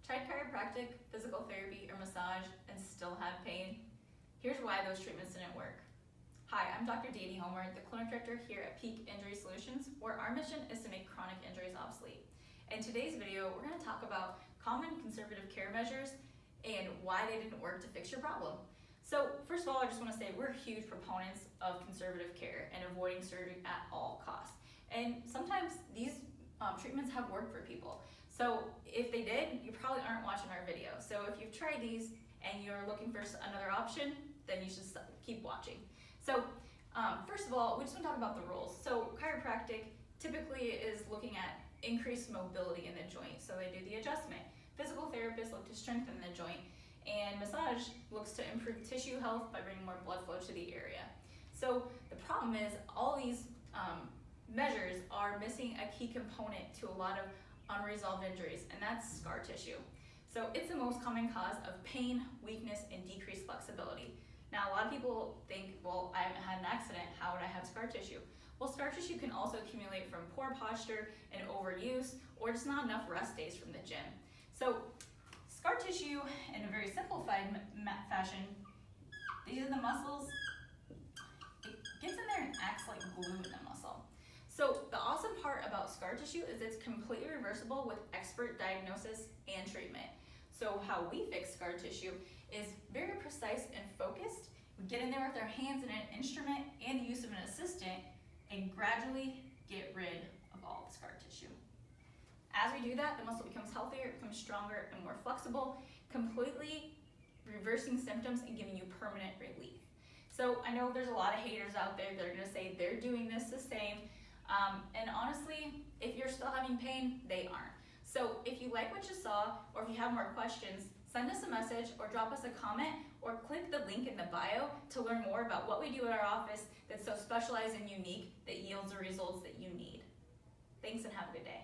Tried chiropractic, physical therapy, or massage and still have pain? Here's why those treatments didn't work. Hi, I'm Dr. Dani Homer, the clinic director here at Peak Injury Solutions, where our mission is to make chronic injuries obsolete. In today's video, we're going to talk about common conservative care measures and why they didn't work to fix your problem. So first of all, I just want to say we're huge proponents of conservative care and avoiding surgery at all costs. And sometimes these treatments have worked for people. So if they did, you probably aren't watching our video. So if you've tried these and you're looking for another option, then you should keep watching. So first of all, we just want to talk about the rules. So chiropractic typically is looking at increased mobility in the joint. So they do the adjustment. Physical therapists look to strengthen the joint. And massage looks to improve tissue health by bringing more blood flow to the area. So the problem is all these measures are missing a key component to a lot of unresolved injuries, and that's scar tissue. So it's the most common cause of pain, weakness, and decreased flexibility. Now, a lot of people think, well, I haven't had an accident, how would I have scar tissue? Well, scar tissue can also accumulate from poor posture and overuse, or just not enough rest days from the gym. So scar tissue, in a very simplified fashion, these are the muscles. It gets in there and acts like glue in the muscle. So the awesome part about scar tissue is it's completely reversible with expert diagnosis and treatment. So how we fix scar tissue is very precise and focused. We get in there with our hands and an instrument and the use of an assistant and gradually get rid of all the scar tissue. As we do that, the muscle becomes healthier, it becomes stronger and more flexible, completely reversing symptoms and giving you permanent relief. So I know there's a lot of haters out there that are gonna say they're doing this the same. And honestly, if you're still having pain, they aren't. So if you like what you saw, or if you have more questions, send us a message or drop us a comment or click the link in the bio to learn more about what we do at our office that's so specialized and unique that yields the results that you need. Thanks and have a good day.